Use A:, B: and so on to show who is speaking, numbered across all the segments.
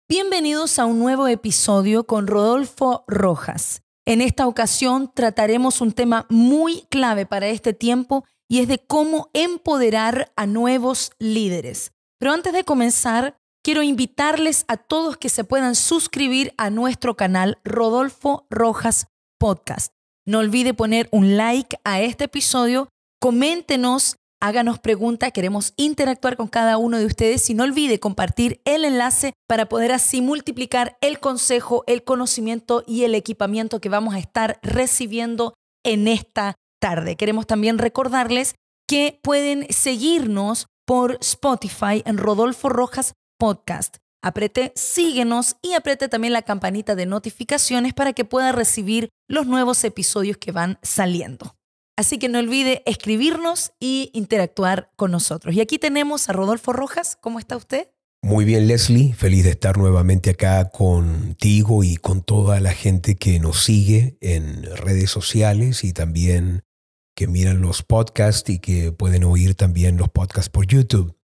A: Bienvenidos a un nuevo episodio con Rodolfo Rojas. En esta ocasión trataremos un tema muy clave para este tiempo y es de cómo empoderar a nuevos líderes. Pero antes de comenzar, quiero invitarles a todos que se puedan suscribir a nuestro canal Rodolfo Rojas Podcast. No olvide poner un like a este episodio, coméntenos, háganos preguntas, queremos interactuar con cada uno de ustedes y no olvide compartir el enlace para poder así multiplicar el consejo, el conocimiento y el equipamiento que vamos a estar recibiendo en esta tarde. Queremos también recordarles que pueden seguirnos por Spotify en Rodolfo Rojas Podcast. Apriete síguenos y apriete también la campanita de notificaciones para que pueda recibir los nuevos episodios que van saliendo. Así que no olvide escribirnos y interactuar con nosotros. Y aquí tenemos a Rodolfo Rojas. ¿Cómo está usted?
B: Muy bien, Leslie. Feliz de estar nuevamente acá contigo y con toda la gente que nos sigue en redes sociales y también que miran los podcasts y que pueden oír también los podcasts por YouTube.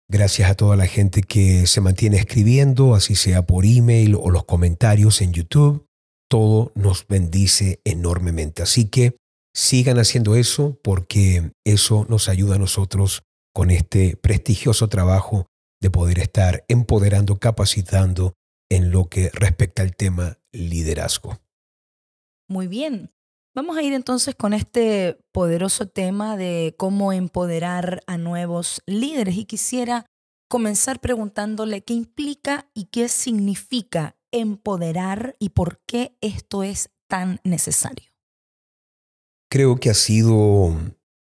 B: Gracias a toda la gente que se mantiene escribiendo, así sea por email o los comentarios en YouTube. Todo nos bendice enormemente. Así que sigan haciendo eso porque eso nos ayuda a nosotros con este prestigioso trabajo de poder estar empoderando, capacitando en lo que respecta al tema liderazgo.
A: Muy bien. Vamos a ir entonces con este poderoso tema de cómo empoderar a nuevos líderes y quisiera comenzar preguntándole qué implica y qué significa empoderar y por qué esto es tan necesario.
B: Creo que ha sido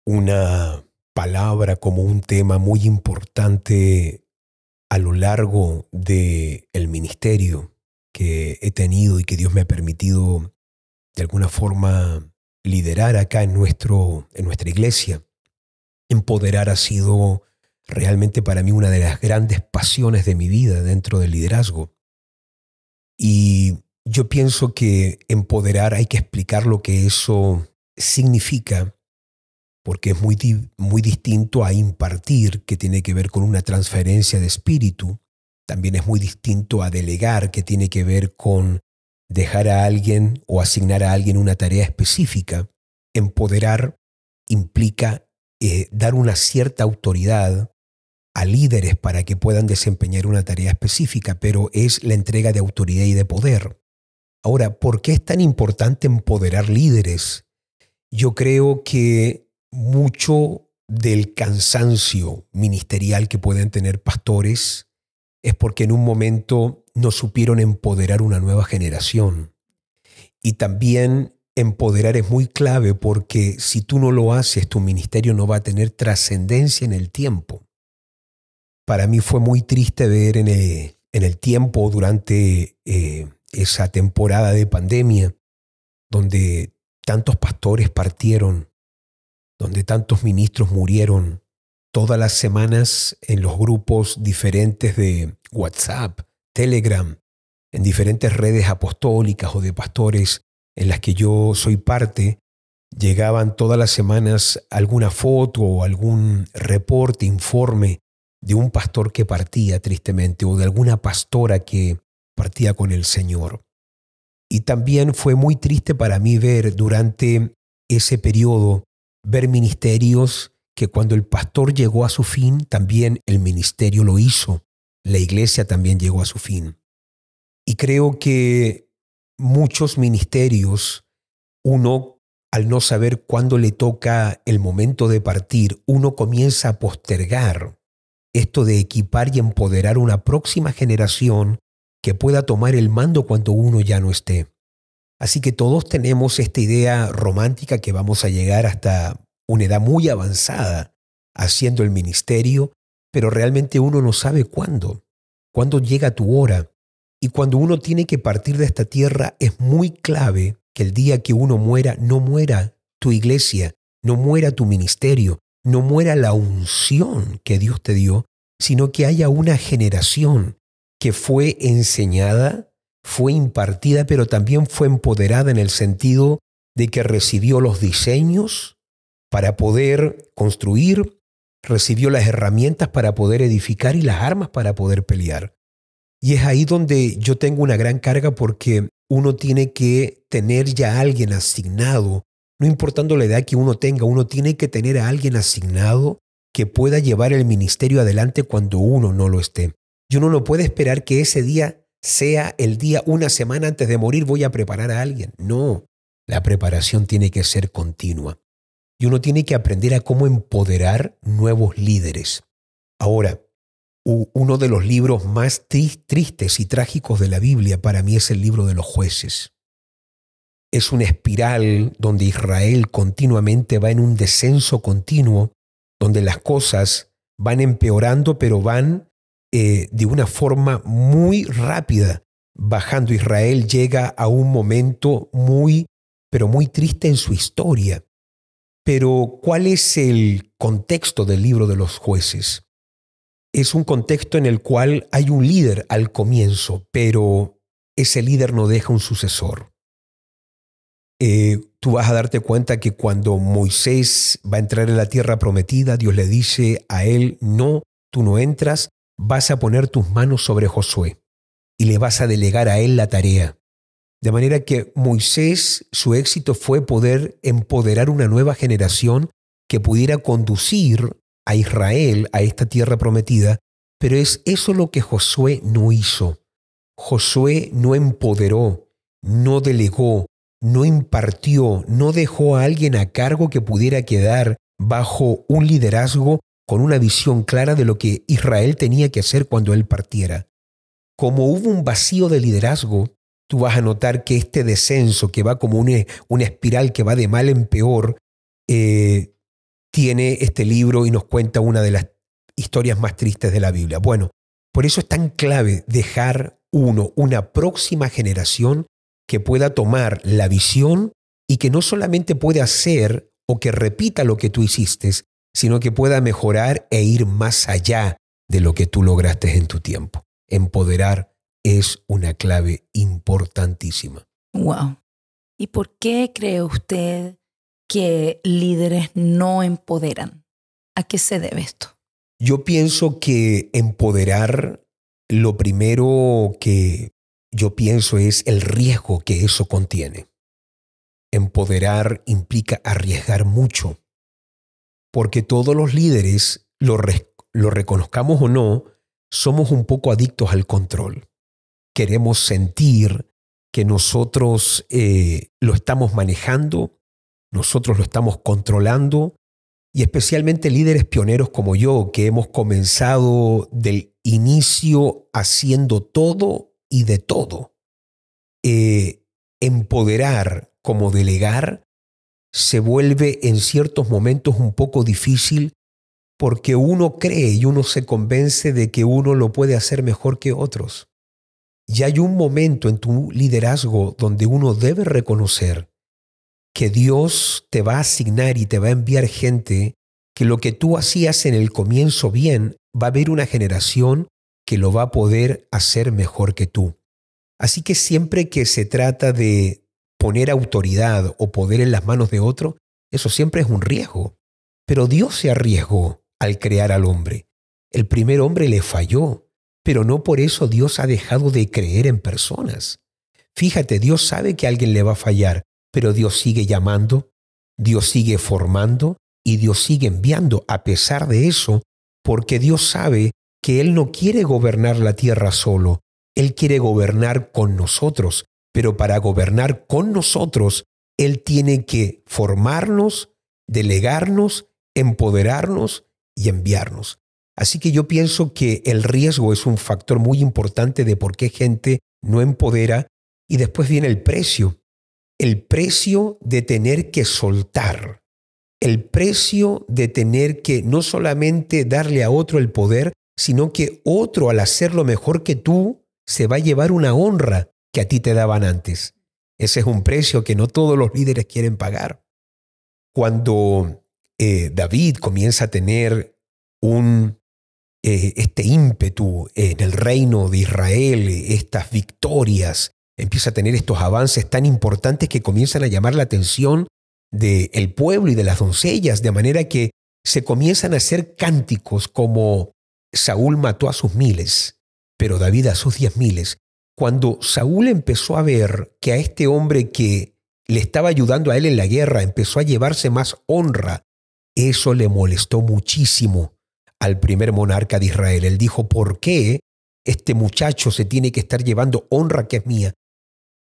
B: una palabra como un tema muy importante a lo largo del ministerio que he tenido y que Dios me ha permitido de alguna forma liderar acá en nuestra iglesia. Empoderar ha sido realmente para mí una de las grandes pasiones de mi vida dentro del liderazgo. Y yo pienso que empoderar hay que explicar lo que eso significa, porque es muy distinto a impartir, que tiene que ver con una transferencia de espíritu. También es muy distinto a delegar, que tiene que ver con dejar a alguien o asignar a alguien una tarea específica. Empoderar implica dar una cierta autoridad a líderes para que puedan desempeñar una tarea específica, pero es la entrega de autoridad y de poder. Ahora, ¿por qué es tan importante empoderar líderes? Yo creo que mucho del cansancio ministerial que pueden tener pastores es porque en un momento no supieron empoderar una nueva generación. Y también empoderar es muy clave porque si tú no lo haces, tu ministerio no va a tener trascendencia en el tiempo. Para mí fue muy triste ver en el tiempo durante esa temporada de pandemia donde tantos pastores partieron, donde tantos ministros murieron, todas las semanas en los grupos diferentes de WhatsApp, Telegram, en diferentes redes apostólicas o de pastores en las que yo soy parte, llegaban todas las semanas alguna foto o algún reporte, informe de un pastor que partía tristemente o de alguna pastora que partía con el Señor. Y también fue muy triste para mí ver durante ese periodo, ver ministerios que cuando el pastor llegó a su fin, también el ministerio lo hizo. La iglesia también llegó a su fin. Y creo que muchos ministerios, uno, al no saber cuándo le toca el momento de partir, uno comienza a postergar esto de equipar y empoderar una próxima generación que pueda tomar el mando cuando uno ya no esté. Así que todos tenemos esta idea romántica que vamos a llegar hasta una edad muy avanzada haciendo el ministerio, pero realmente uno no sabe cuándo llega tu hora. Y cuando uno tiene que partir de esta tierra es muy clave que el día que uno muera, no muera tu iglesia, no muera tu ministerio, no muera la unción que Dios te dio, sino que haya una generación que fue enseñada, fue impartida, pero también fue empoderada en el sentido de que recibió los diseños para poder construir, recibió las herramientas para poder edificar y las armas para poder pelear. Y es ahí donde yo tengo una gran carga porque uno tiene que tener ya a alguien asignado, no importando la edad que uno tenga, uno tiene que tener a alguien asignado que pueda llevar el ministerio adelante cuando uno no lo esté. Y uno no puede esperar que ese día sea el día, una semana antes de morir voy a preparar a alguien. No, la preparación tiene que ser continua. Y uno tiene que aprender a cómo empoderar nuevos líderes. Ahora, uno de los libros más tristes y trágicos de la Biblia para mí es el libro de los Jueces. Es una espiral donde Israel continuamente va en un descenso continuo, donde las cosas van empeorando, pero van de una forma muy rápida bajando. Israel llega a un momento pero muy triste en su historia. Pero, ¿cuál es el contexto del libro de los Jueces? Es un contexto en el cual hay un líder al comienzo, pero ese líder no deja un sucesor. Tú vas a darte cuenta que cuando Moisés va a entrar en la tierra prometida, Dios le dice a él, no, tú no entras, vas a poner tus manos sobre Josué y le vas a delegar a él la tarea. De manera que Moisés, su éxito fue poder empoderar una nueva generación que pudiera conducir a Israel a esta tierra prometida, pero es eso lo que Josué no hizo. Josué no empoderó, no delegó, no impartió, no dejó a alguien a cargo que pudiera quedar bajo un liderazgo con una visión clara de lo que Israel tenía que hacer cuando él partiera. Como hubo un vacío de liderazgo, tú vas a notar que este descenso que va como una espiral que va de mal en peor, tiene este libro y nos cuenta una de las historias más tristes de la Biblia. Bueno, por eso es tan clave dejar una próxima generación que pueda tomar la visión y que no solamente pueda hacer o que repita lo que tú hiciste, sino que pueda mejorar e ir más allá de lo que tú lograste en tu tiempo. Empoderar es una clave importantísima.
A: Wow. ¿Y por qué cree usted que líderes no empoderan? ¿A qué se debe esto?
B: Yo pienso que empoderar, lo primero que yo pienso es el riesgo que eso contiene. Empoderar implica arriesgar mucho, porque todos los líderes, lo reconozcamos o no, somos un poco adictos al control. Queremos sentir que nosotros lo estamos manejando, nosotros lo estamos controlando, y especialmente líderes pioneros como yo, que hemos comenzado del inicio haciendo todo y de todo. Empoderar como delegar se vuelve en ciertos momentos un poco difícil porque uno cree y uno se convence de que uno lo puede hacer mejor que otros. Y hay un momento en tu liderazgo donde uno debe reconocer que Dios te va a asignar y te va a enviar gente que lo que tú hacías en el comienzo bien, va a haber una generación que lo va a poder hacer mejor que tú. Así que siempre que se trata de poner autoridad o poder en las manos de otro, eso siempre es un riesgo. Pero Dios se arriesgó al crear al hombre. El primer hombre le falló, pero no por eso Dios ha dejado de creer en personas. Fíjate, Dios sabe que a alguien le va a fallar, pero Dios sigue llamando, Dios sigue formando y Dios sigue enviando a pesar de eso, porque Dios sabe que Él no quiere gobernar la tierra solo, Él quiere gobernar con nosotros, pero para gobernar con nosotros, Él tiene que formarnos, delegarnos, empoderarnos y enviarnos. Así que yo pienso que el riesgo es un factor muy importante de por qué gente no empodera, y después viene el precio de tener que soltar, el precio de tener que no solamente darle a otro el poder, sino que otro al hacerlo mejor que tú se va a llevar una honra que a ti te daban antes. Ese es un precio que no todos los líderes quieren pagar. Cuando David comienza a tener este ímpetu en el reino de Israel, estas victorias, empieza a tener estos avances tan importantes que comienzan a llamar la atención del pueblo y de las doncellas, de manera que se comienzan a hacer cánticos como Saúl mató a sus miles, pero David a sus 10.000. Cuando Saúl empezó a ver que a este hombre que le estaba ayudando a él en la guerra empezó a llevarse más honra, eso le molestó muchísimo al primer monarca de Israel. Él dijo, ¿por qué este muchacho se tiene que estar llevando honra que es mía?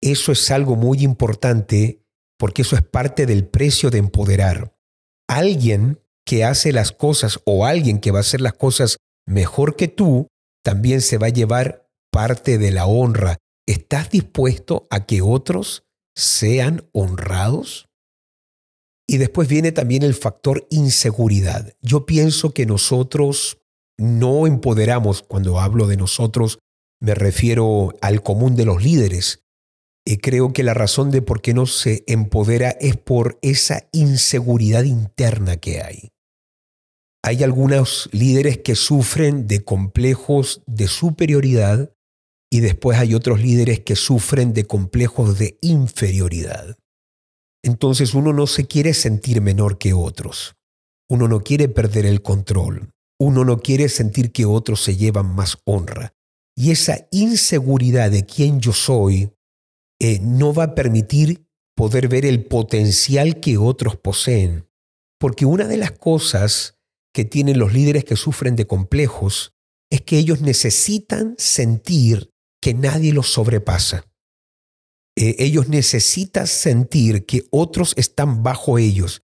B: Eso es algo muy importante porque eso es parte del precio de empoderar. Alguien que hace las cosas o alguien que va a hacer las cosas mejor que tú, también se va a llevar parte de la honra. ¿Estás dispuesto a que otros sean honrados? Y después viene también el factor inseguridad. Yo pienso que nosotros no empoderamos. Cuando hablo de nosotros, me refiero al común de los líderes. Y creo que la razón de por qué no se empodera es por esa inseguridad interna que hay. Hay algunos líderes que sufren de complejos de superioridad y después hay otros líderes que sufren de complejos de inferioridad. Entonces uno no se quiere sentir menor que otros. Uno no quiere perder el control. Uno no quiere sentir que otros se llevan más honra. Y esa inseguridad de quién yo soy no va a permitir poder ver el potencial que otros poseen. Porque una de las cosas que tienen los líderes que sufren de complejos es que ellos necesitan sentir que nadie los sobrepasa. Ellos necesitan sentir que otros están bajo ellos.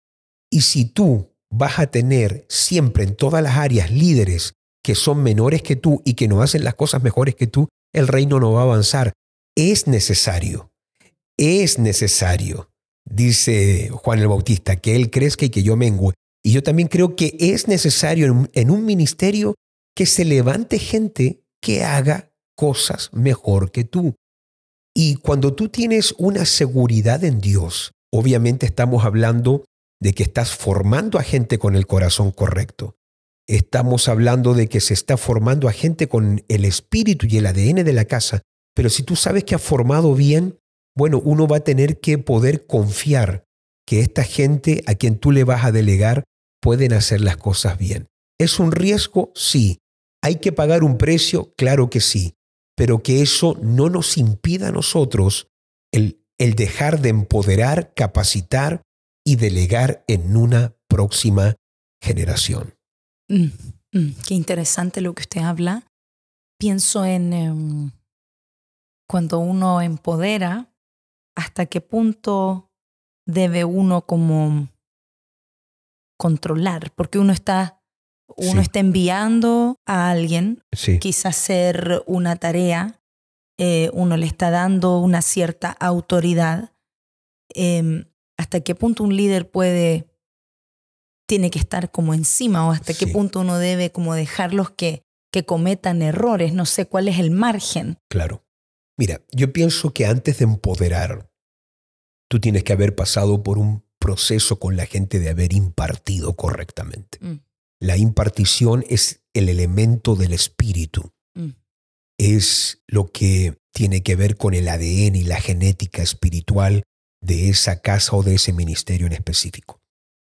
B: Y si tú vas a tener siempre en todas las áreas líderes que son menores que tú y que no hacen las cosas mejores que tú, el reino no va a avanzar. Es necesario, dice Juan el Bautista, que él crezca y que yo mengüe. Y yo también creo que es necesario en un ministerio que se levante gente que haga cosas mejor que tú. Y cuando tú tienes una seguridad en Dios, obviamente estamos hablando de que estás formando a gente con el corazón correcto. Estamos hablando de que se está formando a gente con el espíritu y el ADN de la casa. Pero si tú sabes que has formado bien, bueno, uno va a tener que poder confiar que esta gente a quien tú le vas a delegar pueden hacer las cosas bien. ¿Es un riesgo? Sí. ¿Hay que pagar un precio? Claro que sí. Pero que eso no nos impida a nosotros el dejar de empoderar, capacitar y delegar en una próxima generación.
A: Qué interesante lo que usted habla. Pienso en cuando uno empodera, hasta qué punto debe uno como controlar, porque uno está enviando a alguien, quizás hacer una tarea, uno le está dando una cierta autoridad. ¿Hasta qué punto un líder tiene que estar como encima o hasta qué punto uno debe como dejarlos que cometan errores? No sé cuál es el margen.
B: Claro. Mira, yo pienso que antes de empoderar, tú tienes que haber pasado por un proceso con la gente de haber impartido correctamente. La impartición es el elemento del espíritu. Es lo que tiene que ver con el ADN y la genética espiritual de esa casa o de ese ministerio en específico.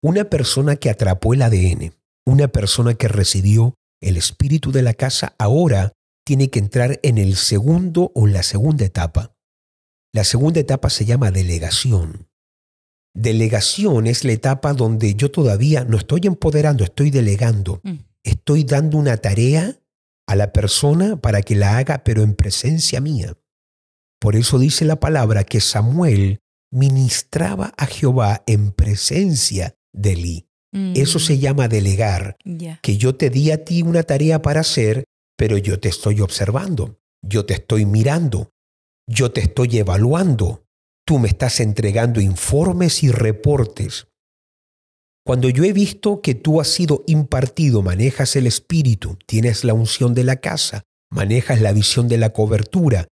B: Una persona que atrapó el ADN, una persona que recibió el espíritu de la casa, ahora tiene que entrar en el segundo o en la segunda etapa. La segunda etapa se llama delegación. Delegación es la etapa donde yo todavía no estoy empoderando, estoy delegando. Estoy dando una tarea a la persona para que la haga, pero en presencia mía. Por eso dice la palabra que Samuel ministraba a Jehová en presencia de Elí. Eso se llama delegar. Que yo te di a ti una tarea para hacer, pero yo te estoy observando, yo te estoy mirando, yo te estoy evaluando. Tú me estás entregando informes y reportes. Cuando yo he visto que tú has sido impartido, manejas el espíritu, tienes la unción de la casa, manejas la visión de la cobertura.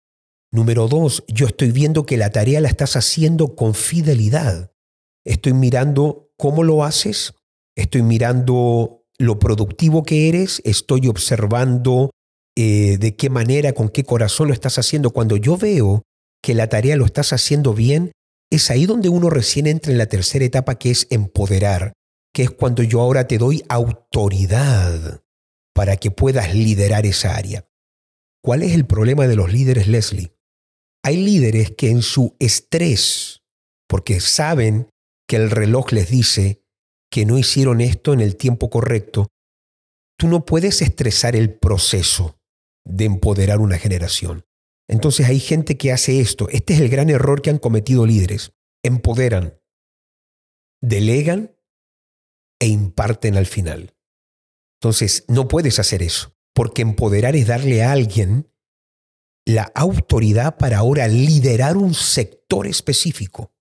B: Número 2, yo estoy viendo que la tarea la estás haciendo con fidelidad. Estoy mirando cómo lo haces, estoy mirando lo productivo que eres, estoy observando de qué manera, con qué corazón lo estás haciendo. Cuando yo veo que la tarea lo estás haciendo bien, es ahí donde uno recién entra en la tercera etapa, que es empoderar, que es cuando yo ahora te doy autoridad para que puedas liderar esa área. ¿Cuál es el problema de los líderes, Leslie? Hay líderes que en su estrés, porque saben que el reloj les dice que no hicieron esto en el tiempo correcto, tú no puedes estresar el proceso de empoderar una generación. Entonces hay gente que hace esto. Este es el gran error que han cometido líderes. Empoderan, delegan e imparten al final. Entonces no puedes hacer eso, porque empoderar es darle a alguien la autoridad para ahora liderar un sector específico.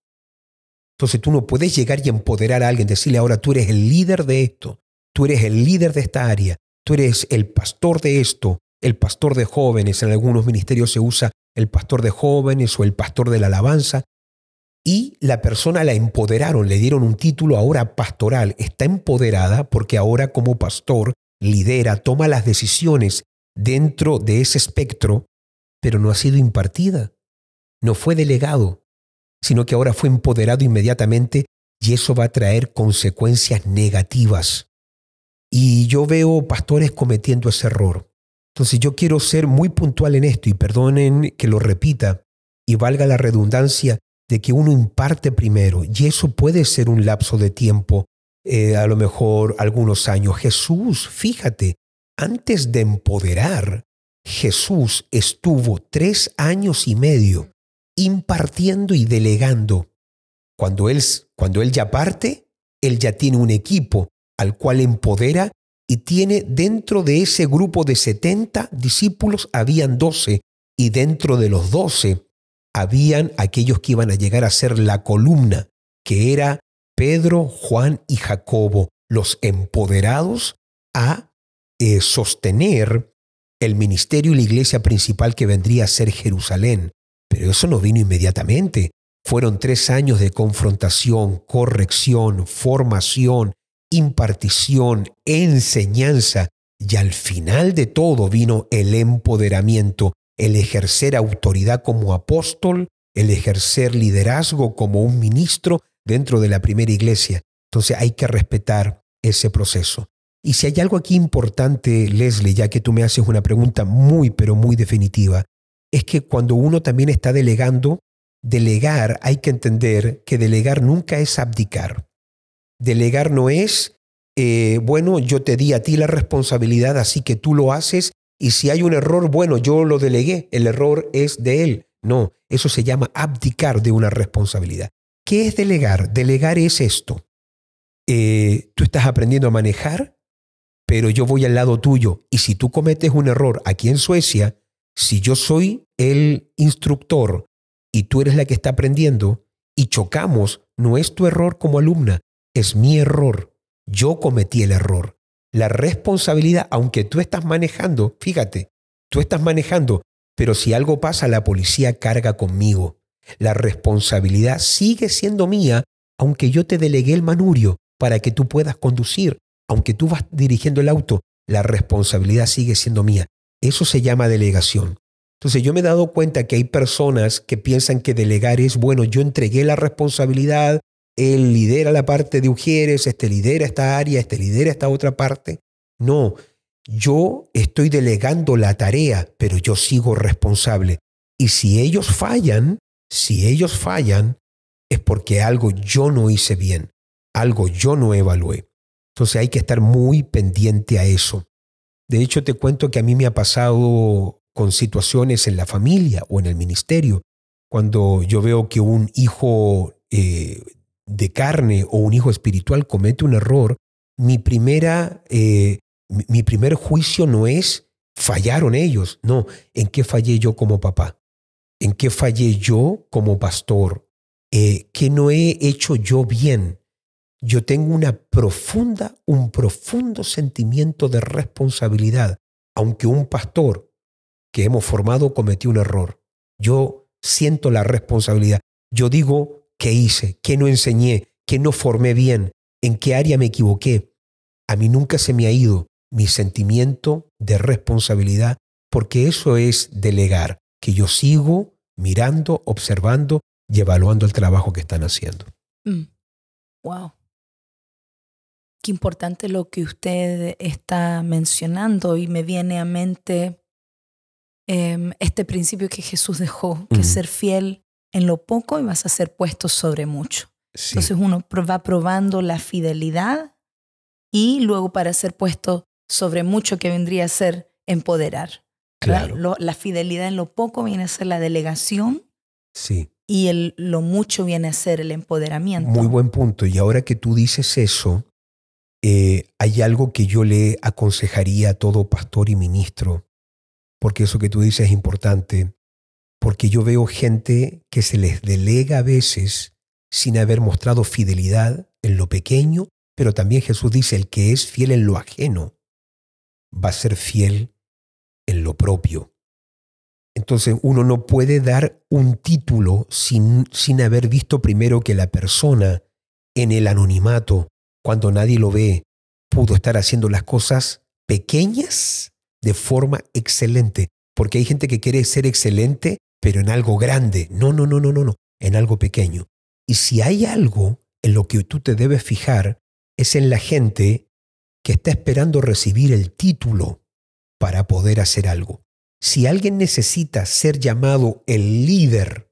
B: Entonces tú no puedes llegar y empoderar a alguien, decirle ahora tú eres el líder de esto, tú eres el líder de esta área, tú eres el pastor de esto, el pastor de jóvenes. En algunos ministerios se usa el pastor de jóvenes o el pastor de la alabanza. Y la persona la empoderaron, le dieron un título ahora pastoral. Está empoderada porque ahora como pastor lidera, toma las decisiones dentro de ese espectro, pero no ha sido impartida, no fue delegado, sino que ahora fue empoderado inmediatamente y eso va a traer consecuencias negativas. Y yo veo pastores cometiendo ese error. Entonces yo quiero ser muy puntual en esto y perdonen que lo repita y valga la redundancia de que uno imparte primero y eso puede ser un lapso de tiempo, a lo mejor algunos años. Jesús, fíjate, antes de empoderar, Jesús estuvo 3 años y medio impartiendo y delegando. Cuando él ya parte, él ya tiene un equipo al cual empodera y tiene dentro de ese grupo de 70 discípulos, habían 12 y dentro de los 12 habían aquellos que iban a llegar a ser la columna, que era Pedro, Juan y Jacobo, los empoderados a sostener el ministerio y la iglesia principal que vendría a ser Jerusalén. Pero eso no vino inmediatamente. Fueron 3 años de confrontación, corrección, formación, impartición, enseñanza y al final de todo vino el empoderamiento, el ejercer autoridad como apóstol, el ejercer liderazgo como un ministro dentro de la primera iglesia. Entonces hay que respetar ese proceso. Y si hay algo aquí importante, Leslie, ya que tú me haces una pregunta muy, pero muy definitiva, es que cuando uno también está delegando, delegar hay que entender que delegar nunca es abdicar. Delegar no es, bueno, yo te di a ti la responsabilidad, así que tú lo haces y si hay un error, bueno, yo lo delegué, el error es de él. No, eso se llama abdicar de una responsabilidad. ¿Qué es delegar? Delegar es esto. Tú estás aprendiendo a manejar, pero yo voy al lado tuyo y si tú cometes un error aquí en Suecia, si yo soy el instructor y tú eres la que está aprendiendo y chocamos, no es tu error como alumna, es mi error. Yo cometí el error. La responsabilidad, aunque tú estás manejando, fíjate, tú estás manejando, pero si algo pasa, la policía carga conmigo. La responsabilidad sigue siendo mía, aunque yo te delegué el manubrio para que tú puedas conducir. Aunque tú vas dirigiendo el auto, la responsabilidad sigue siendo mía. Eso se llama delegación. Entonces yo me he dado cuenta que hay personas que piensan que delegar es, bueno, yo entregué la responsabilidad, él lidera la parte de Ujieres, este lidera esta área, este lidera esta otra parte. No, yo estoy delegando la tarea, pero yo sigo responsable. Y si ellos fallan, es porque algo yo no hice bien, algo yo no evalué. Entonces hay que estar muy pendiente a eso. De hecho, te cuento que a mí me ha pasado con situaciones en la familia o en el ministerio, cuando yo veo que un hijo de carne o un hijo espiritual comete un error, mi primer juicio no es fallaron ellos, no, ¿en qué fallé yo como papá? ¿En qué fallé yo como pastor? ¿Qué no he hecho yo bien? Yo tengo un profundo sentimiento de responsabilidad, aunque un pastor que hemos formado cometió un error. Yo siento la responsabilidad. Yo digo qué hice, qué no enseñé, qué no formé bien, en qué área me equivoqué. A mí nunca se me ha ido mi sentimiento de responsabilidad, porque eso es delegar, que yo sigo mirando, observando y evaluando el trabajo que están haciendo.
A: Wow. Qué importante lo que usted está mencionando y me viene a mente este principio que Jesús dejó, que ser fiel en lo poco y vas a ser puesto sobre mucho.
B: Sí.
A: Entonces uno va probando la fidelidad y luego para ser puesto sobre mucho, que vendría a ser empoderar.
B: Claro.
A: La fidelidad en lo poco viene a ser la delegación.
B: Sí.
A: Y lo mucho viene a ser el empoderamiento.
B: Muy buen punto. Y ahora que tú dices eso, hay algo que yo le aconsejaría a todo pastor y ministro, porque eso que tú dices es importante, porque yo veo gente que se les delega a veces sin haber mostrado fidelidad en lo pequeño, pero también Jesús dice, el que es fiel en lo ajeno va a ser fiel en lo propio. Entonces uno no puede dar un título sin haber visto primero que la persona en el anonimato, cuando nadie lo ve, pudo estar haciendo las cosas pequeñas de forma excelente. Porque hay gente que quiere ser excelente, pero en algo grande. No, en algo pequeño. Y si hay algo en lo que tú te debes fijar, es en la gente que está esperando recibir el título para poder hacer algo. Si alguien necesita ser llamado el líder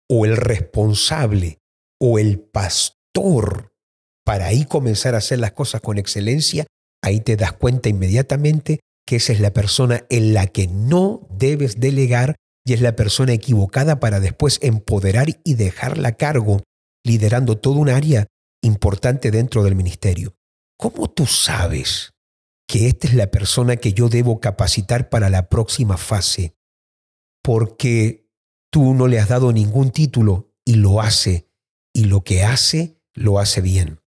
B: o el responsable o el pastor para ahí comenzar a hacer las cosas con excelencia, ahí te das cuenta inmediatamente que esa es la persona en la que no debes delegar y es la persona equivocada para después empoderar y dejarla a cargo, liderando todo un área importante dentro del ministerio. ¿Cómo tú sabes que esta es la persona que yo debo capacitar para la próxima fase? Porque tú no le has dado ningún título y lo hace, y lo que hace, lo hace bien.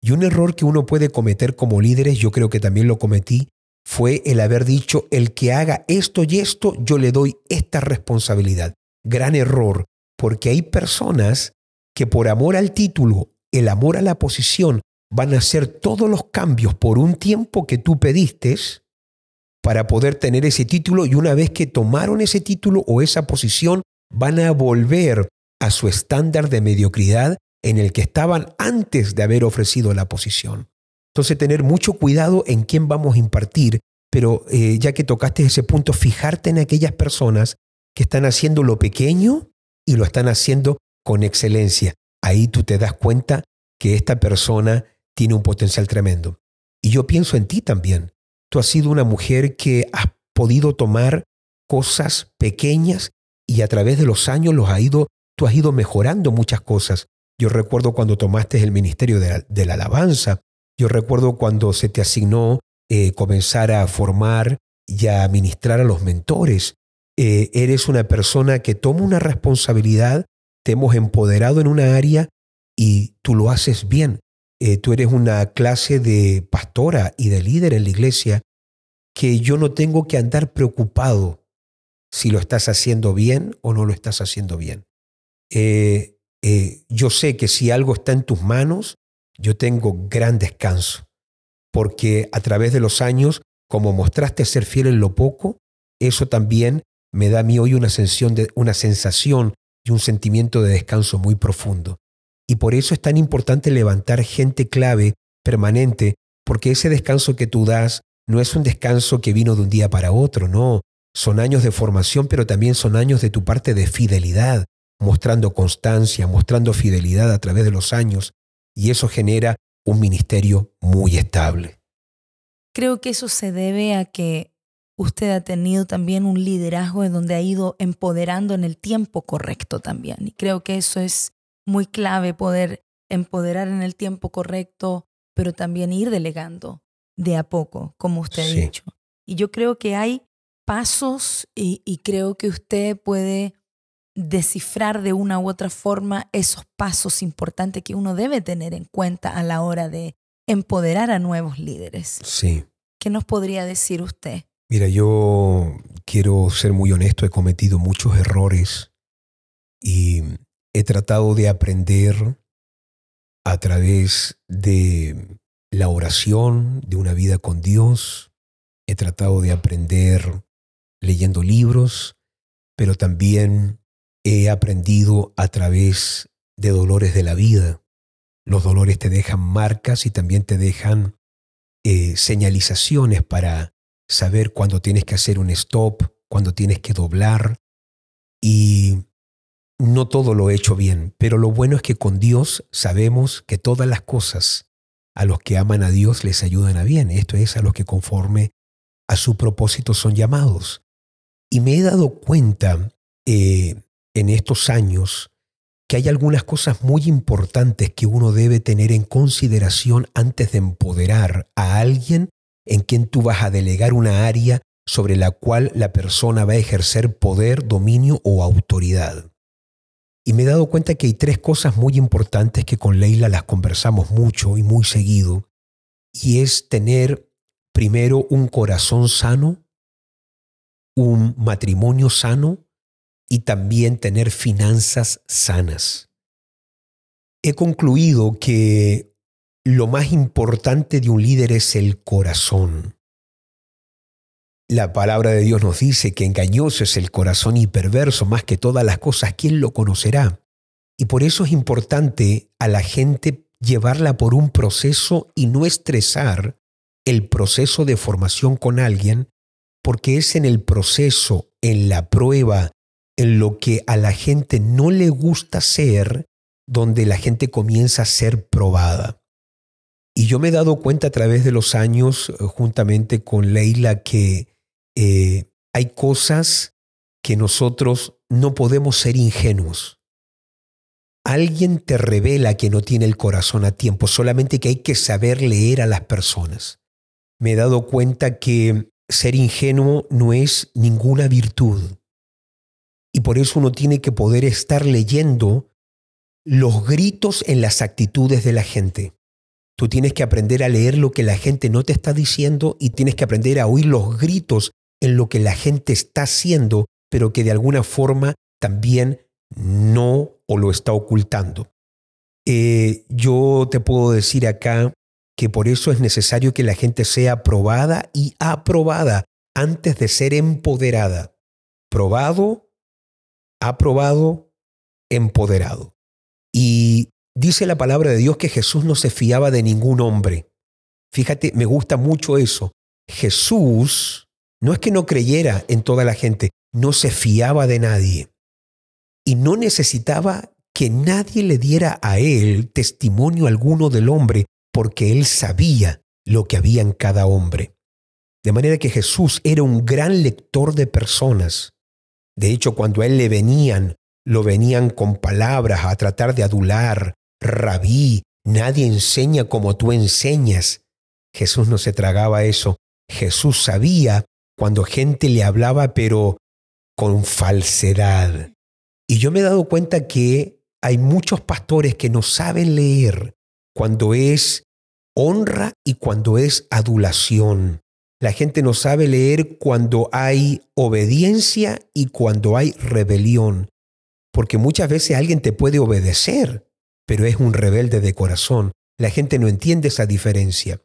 B: Y un error que uno puede cometer como líderes, yo creo que también lo cometí, fue el haber dicho, el que haga esto y esto, yo le doy esta responsabilidad. Gran error, porque hay personas que por amor al título, el amor a la posición, van a hacer todos los cambios por un tiempo que tú pediste para poder tener ese título, y una vez que tomaron ese título o esa posición, van a volver a su estándar de mediocridad en el que estaban antes de haber ofrecido la posición. Entonces, tener mucho cuidado en quién vamos a impartir, pero ya que tocaste ese punto, fijarte en aquellas personas que están haciendo lo pequeño y lo están haciendo con excelencia. Ahí tú te das cuenta que esta persona tiene un potencial tremendo. Y yo pienso en ti también. Tú has sido una mujer que has podido tomar cosas pequeñas y a través de los años tú has ido mejorando muchas cosas. Yo recuerdo cuando tomaste el ministerio de la alabanza. Yo recuerdo cuando se te asignó comenzar a formar y a ministrar a los mentores. Eres una persona que toma una responsabilidad, te hemos empoderado en una área y tú lo haces bien. Tú eres una clase de pastora y de líder en la iglesia que yo no tengo que andar preocupado si lo estás haciendo bien o no lo estás haciendo bien. Yo sé que si algo está en tus manos, yo tengo gran descanso, porque a través de los años, como mostraste ser fiel en lo poco, eso también me da a mí hoy una sensación y un sentimiento de descanso muy profundo. Y por eso es tan importante levantar gente clave, permanente, porque ese descanso que tú das no es un descanso que vino de un día para otro, no. Son años de formación, pero también son años de tu parte de fidelidad, mostrando constancia, mostrando fidelidad a través de los años, y eso genera un ministerio muy estable.
A: Creo que eso se debe a que usted ha tenido también un liderazgo en donde ha ido empoderando en el tiempo correcto también. Y creo que eso es muy clave, poder empoderar en el tiempo correcto, pero también ir delegando de a poco, como usted ha dicho. Y yo creo que hay pasos y creo que usted puede descifrar de una u otra forma esos pasos importantes que uno debe tener en cuenta a la hora de empoderar a nuevos líderes.
B: Sí.
A: ¿Qué nos podría decir usted?
B: Mira, yo quiero ser muy honesto, he cometido muchos errores y he tratado de aprender a través de la oración, de una vida con Dios. He tratado de aprender leyendo libros, pero también he aprendido a través de dolores de la vida. Los dolores te dejan marcas y también te dejan señalizaciones para saber cuándo tienes que hacer un stop cuando tienes que doblar, y no todo lo he hecho bien, pero lo bueno es que con Dios sabemos que todas las cosas a los que aman a Dios les ayudan a bien. Esto es, a los que conforme a su propósito son llamados. Y me he dado cuenta en estos años que hay algunas cosas muy importantes que uno debe tener en consideración antes de empoderar a alguien en quien tú vas a delegar una área sobre la cual la persona va a ejercer poder, dominio o autoridad. Y me he dado cuenta que hay 3 cosas muy importantes que con Leila las conversamos mucho y muy seguido, y es tener primero un corazón sano, un matrimonio sano y también tener finanzas sanas. He concluido que lo más importante de un líder es el corazón. La palabra de Dios nos dice que engañoso es el corazón y perverso más que todas las cosas. ¿Quién lo conocerá? Y por eso es importante a la gente llevarla por un proceso y no estresar el proceso de formación con alguien, porque es en el proceso, en la prueba, en lo que a la gente no le gusta ser, donde la gente comienza a ser probada. Y yo me he dado cuenta a través de los años, juntamente con Leila, que hay cosas que nosotros no podemos ser ingenuos. Alguien te revela que no tiene el corazón a tiempo, solamente que hay que saber leer a las personas. Me he dado cuenta que ser ingenuo no es ninguna virtud. Y por eso uno tiene que poder estar leyendo los gritos en las actitudes de la gente. Tú tienes que aprender a leer lo que la gente no te está diciendo y tienes que aprender a oír los gritos en lo que la gente está haciendo, pero que de alguna forma también no o lo está ocultando. Yo te puedo decir acá que por eso es necesario que la gente sea probada y aprobada antes de ser empoderada. Probado, aprobado, empoderado. Y dice la palabra de Dios que Jesús no se fiaba de ningún hombre. Fíjate, me gusta mucho eso. Jesús no es que no creyera en toda la gente, no se fiaba de nadie. Y no necesitaba que nadie le diera a él testimonio alguno del hombre, porque él sabía lo que había en cada hombre. De manera que Jesús era un gran lector de personas. De hecho, cuando a él le venían, lo venían con palabras a tratar de adular. Rabí, nadie enseña como tú enseñas. Jesús no se tragaba eso. Jesús sabía cuando gente le hablaba, pero con falsedad. Y yo me he dado cuenta que hay muchos pastores que no saben leer cuando es honra y cuando es adulación. La gente no sabe leer cuando hay obediencia y cuando hay rebelión. Porque muchas veces alguien te puede obedecer, pero es un rebelde de corazón. La gente no entiende esa diferencia.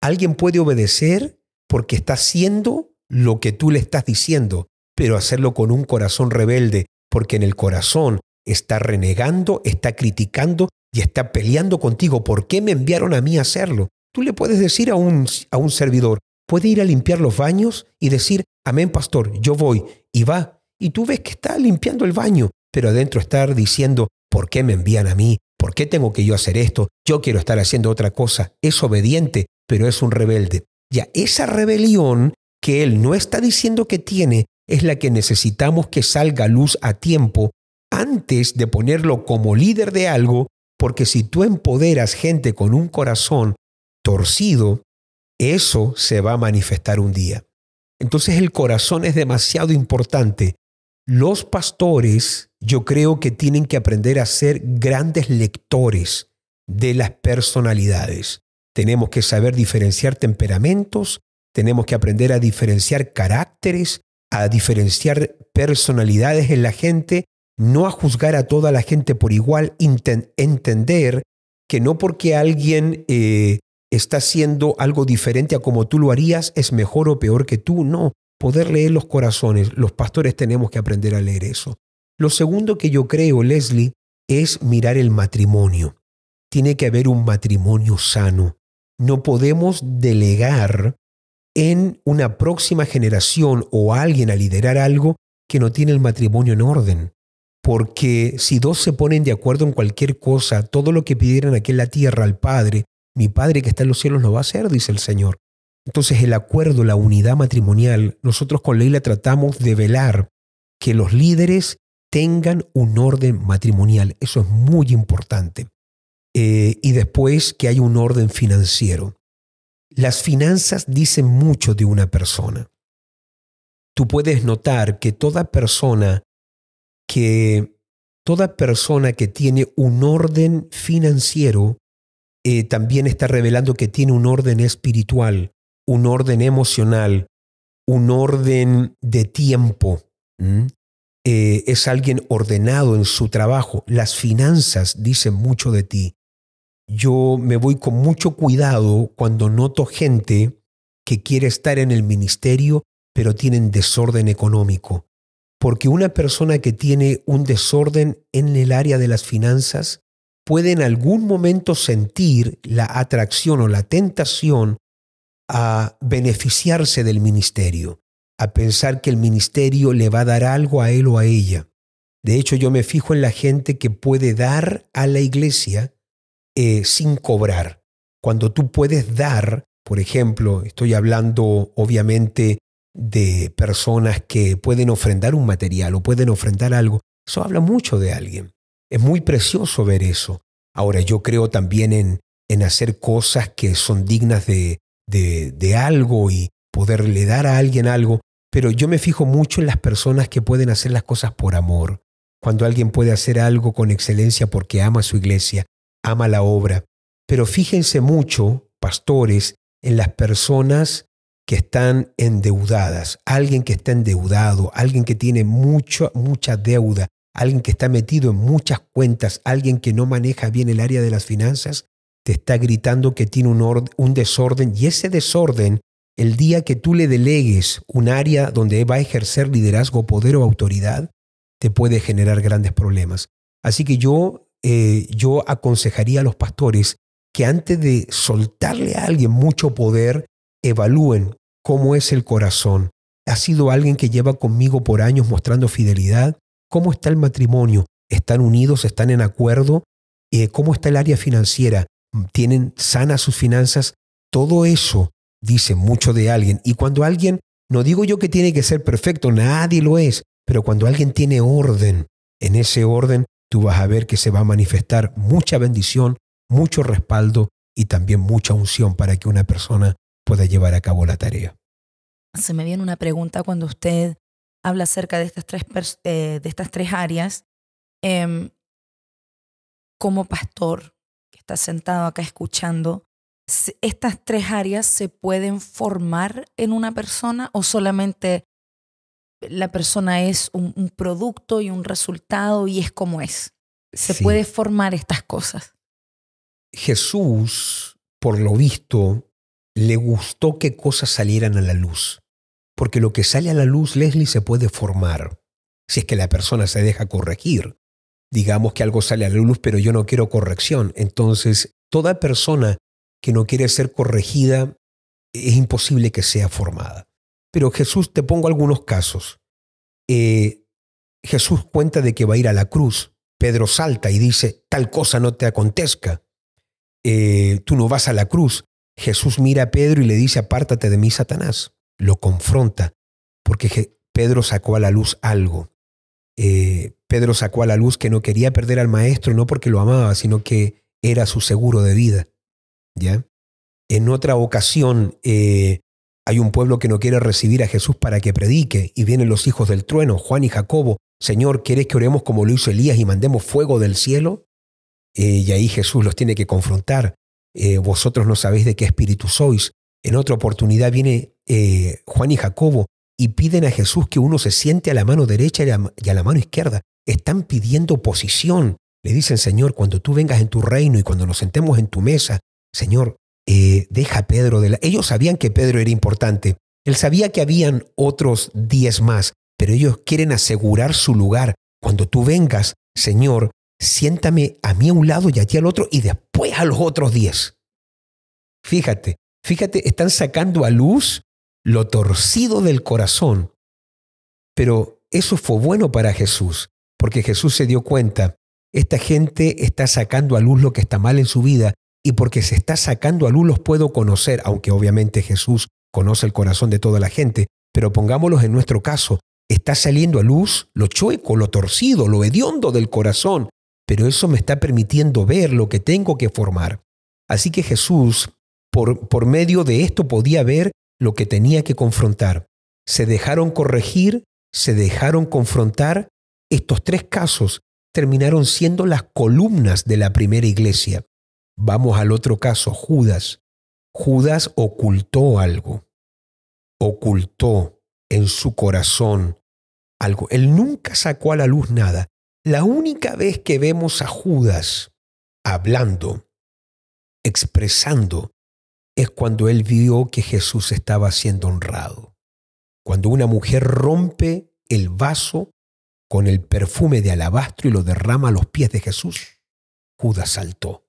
B: Alguien puede obedecer porque está haciendo lo que tú le estás diciendo, pero hacerlo con un corazón rebelde, porque en el corazón está renegando, está criticando y está peleando contigo. ¿Por qué me enviaron a mí a hacerlo? Tú le puedes decir a un servidor, puede ir a limpiar los baños y decir, amén, pastor, yo voy, y va. Y tú ves que está limpiando el baño, pero adentro estar diciendo, ¿por qué me envían a mí? ¿Por qué tengo que yo hacer esto? Yo quiero estar haciendo otra cosa. Es obediente, pero es un rebelde. Ya esa rebelión que él no está diciendo que tiene es la que necesitamos que salga a luz a tiempo antes de ponerlo como líder de algo, porque si tú empoderas gente con un corazón torcido, eso se va a manifestar un día. Entonces el corazón es demasiado importante. Los pastores, yo creo que tienen que aprender a ser grandes lectores de las personalidades. Tenemos que saber diferenciar temperamentos, tenemos que aprender a diferenciar caracteres, a diferenciar personalidades en la gente, no a juzgar a toda la gente por igual, entender que no porque alguien está haciendo algo diferente a como tú lo harías es mejor o peor que tú, no. Poder leer los corazones, los pastores tenemos que aprender a leer eso. Lo segundo que yo creo, Leslie, es mirar el matrimonio. Tiene que haber un matrimonio sano. No podemos delegar en una próxima generación o alguien a liderar algo que no tiene el matrimonio en orden. Porque si dos se ponen de acuerdo en cualquier cosa, todo lo que pidieran aquí en la tierra al Padre, mi Padre que está en los cielos lo va a hacer, dice el Señor. Entonces el acuerdo, la unidad matrimonial, nosotros con Leila tratamos de velar que los líderes tengan un orden matrimonial. Eso es muy importante. Y después que haya un orden financiero. Las finanzas dicen mucho de una persona. Tú puedes notar que toda persona que tiene un orden financiero también está revelando que tiene un orden espiritual, un orden emocional, un orden de tiempo. Es alguien ordenado en su trabajo. Las finanzas dicen mucho de ti. Yo me voy con mucho cuidado cuando noto gente que quiere estar en el ministerio, pero tienen desorden económico. Porque una persona que tiene un desorden en el área de las finanzas puede en algún momento sentir la atracción o la tentación a beneficiarse del ministerio, a pensar que el ministerio le va a dar algo a él o a ella. De hecho, yo me fijo en la gente que puede dar a la iglesia sin cobrar. Cuando tú puedes dar, por ejemplo, estoy hablando obviamente de personas que pueden ofrendar un material o pueden ofrendar algo, eso habla mucho de alguien. Es muy precioso ver eso. Ahora, yo creo también en hacer cosas que son dignas de algo y poderle dar a alguien algo, pero yo me fijo mucho en las personas que pueden hacer las cosas por amor. Cuando alguien puede hacer algo con excelencia porque ama a su iglesia, ama la obra. Pero fíjense mucho, pastores, en las personas que están endeudadas. Alguien que está endeudado, alguien que tiene mucha deuda, alguien que está metido en muchas cuentas, alguien que no maneja bien el área de las finanzas, te está gritando que tiene un desorden. Y ese desorden, el día que tú le delegues un área donde va a ejercer liderazgo, poder o autoridad, te puede generar grandes problemas. Así que yo aconsejaría a los pastores que antes de soltarle a alguien mucho poder, evalúen cómo es el corazón. ¿Ha sido alguien que lleva conmigo por años mostrando fidelidad? ¿Cómo está el matrimonio? ¿Están unidos? ¿Están en acuerdo? ¿Cómo está el área financiera? ¿Tienen sanas sus finanzas? Todo eso dice mucho de alguien. Y cuando alguien, no digo yo que tiene que ser perfecto, nadie lo es, pero cuando alguien tiene orden, en ese orden tú vas a ver que se va a manifestar mucha bendición, mucho respaldo y también mucha unción para que una persona pueda llevar a cabo la tarea.
A: Se me viene una pregunta cuando usted habla acerca de estas tres áreas. Como pastor que está sentado acá escuchando, ¿estas tres áreas se pueden formar en una persona o solamente la persona es un producto y un resultado y es como es? ¿Se puede formar estas cosas?
B: Jesús, por lo visto, le gustó que cosas salieran a la luz. Porque lo que sale a la luz, Leslie, se puede formar. Si es que la persona se deja corregir. Digamos que algo sale a la luz, pero yo no quiero corrección. Entonces, toda persona que no quiere ser corregida, es imposible que sea formada. Pero Jesús, te pongo algunos casos. Jesús cuenta de que va a ir a la cruz. Pedro salta y dice, tal cosa no te acontezca. Tú no vas a la cruz. Jesús mira a Pedro y le dice, apártate de mí, Satanás. Lo confronta porque Pedro sacó a la luz algo. Pedro sacó a la luz que no quería perder al maestro, no porque lo amaba, sino que era su seguro de vida. ¿Ya? En otra ocasión, hay un pueblo que no quiere recibir a Jesús para que predique, y vienen los hijos del trueno, Juan y Jacobo. Señor, ¿quieres que oremos como lo hizo Elías y mandemos fuego del cielo? Y ahí Jesús los tiene que confrontar. Vosotros no sabéis de qué espíritu sois. En otra oportunidad viene Juan y Jacobo y piden a Jesús que uno se siente a la mano derecha y a la mano izquierda. Están pidiendo posición. Le dicen, Señor, cuando tú vengas en tu reino y cuando nos sentemos en tu mesa, Señor, deja a Pedro de la... Ellos sabían que Pedro era importante. Él sabía que habían otros 10 más, pero ellos quieren asegurar su lugar. Cuando tú vengas, Señor, siéntame a mí a un lado y a ti al otro y después a los otros 10. Fíjate, están sacando a luz lo torcido del corazón. Pero eso fue bueno para Jesús, porque Jesús se dio cuenta, esta gente está sacando a luz lo que está mal en su vida, y porque se está sacando a luz los puedo conocer, aunque obviamente Jesús conoce el corazón de toda la gente, pero pongámoslos en nuestro caso, está saliendo a luz lo chueco, lo torcido, lo hediondo del corazón, pero eso me está permitiendo ver lo que tengo que formar. Así que Jesús, por medio de esto, podía ver lo que tenía que confrontar. Se dejaron corregir, se dejaron confrontar. Estos 3 casos terminaron siendo las columnas de la primera iglesia. Vamos al otro caso, Judas. Judas ocultó algo. Ocultó en su corazón algo. Él nunca sacó a la luz nada. La única vez que vemos a Judas hablando, expresando, es cuando él vio que Jesús estaba siendo honrado. Cuando una mujer rompe el vaso con el perfume de alabastro y lo derrama a los pies de Jesús, Judas saltó.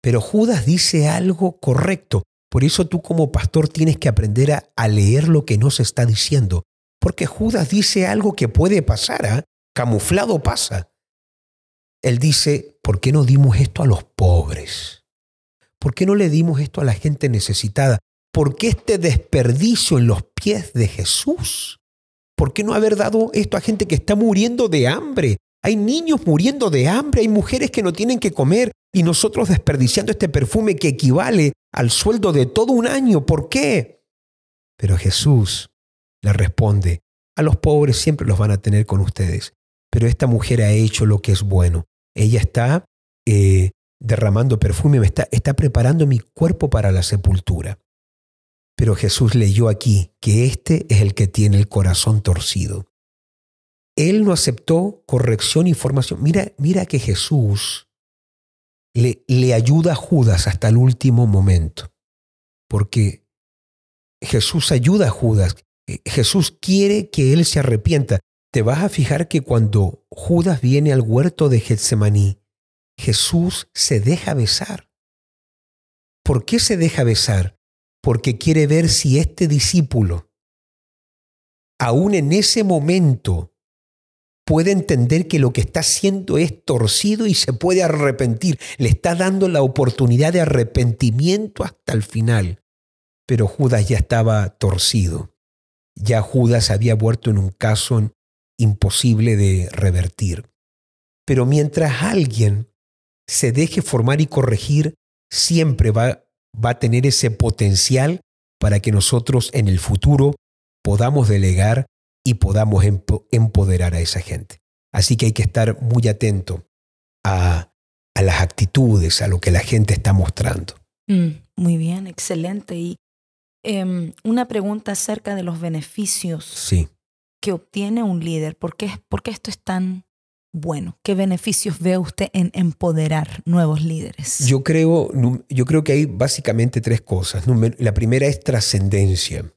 B: Pero Judas dice algo correcto. Por eso tú como pastor tienes que aprender a leer lo que nos está diciendo. Porque Judas dice algo que puede pasar, ¿eh? Camuflado pasa. Él dice, ¿por qué no dimos esto a los pobres? ¿Por qué no le dimos esto a la gente necesitada? ¿Por qué este desperdicio en los pies de Jesús? ¿Por qué no haber dado esto a gente que está muriendo de hambre? Hay niños muriendo de hambre, hay mujeres que no tienen que comer y nosotros desperdiciando este perfume que equivale al sueldo de todo un año. ¿Por qué? Pero Jesús le responde, a los pobres siempre los van a tener con ustedes, pero esta mujer ha hecho lo que es bueno. Ella está derramando perfume, está preparando mi cuerpo para la sepultura. Pero Jesús leyó aquí que este es el que tiene el corazón torcido. Él no aceptó corrección y formación. Mira que Jesús le ayuda a Judas hasta el último momento. Porque Jesús ayuda a Judas. Jesús quiere que él se arrepienta. Te vas a fijar que cuando Judas viene al huerto de Getsemaní, Jesús se deja besar. ¿Por qué se deja besar? Porque quiere ver si este discípulo, aún en ese momento, puede entender que lo que está haciendo es torcido y se puede arrepentir. Le está dando la oportunidad de arrepentimiento hasta el final. Pero Judas ya estaba torcido. Ya Judas había vuelto en un caso imposible de revertir. Pero mientras alguien se deje formar y corregir, siempre va a tener ese potencial para que nosotros en el futuro podamos delegar y podamos empoderar a esa gente. Así que hay que estar muy atento a las actitudes, a lo que la gente está mostrando.
A: Muy bien, excelente. Y una pregunta acerca de los beneficios que obtiene un líder. ¿Por qué esto es tan bueno? ¿Qué beneficios ve usted en empoderar nuevos líderes? Yo creo
B: que hay básicamente 3 cosas. La primera es trascendencia.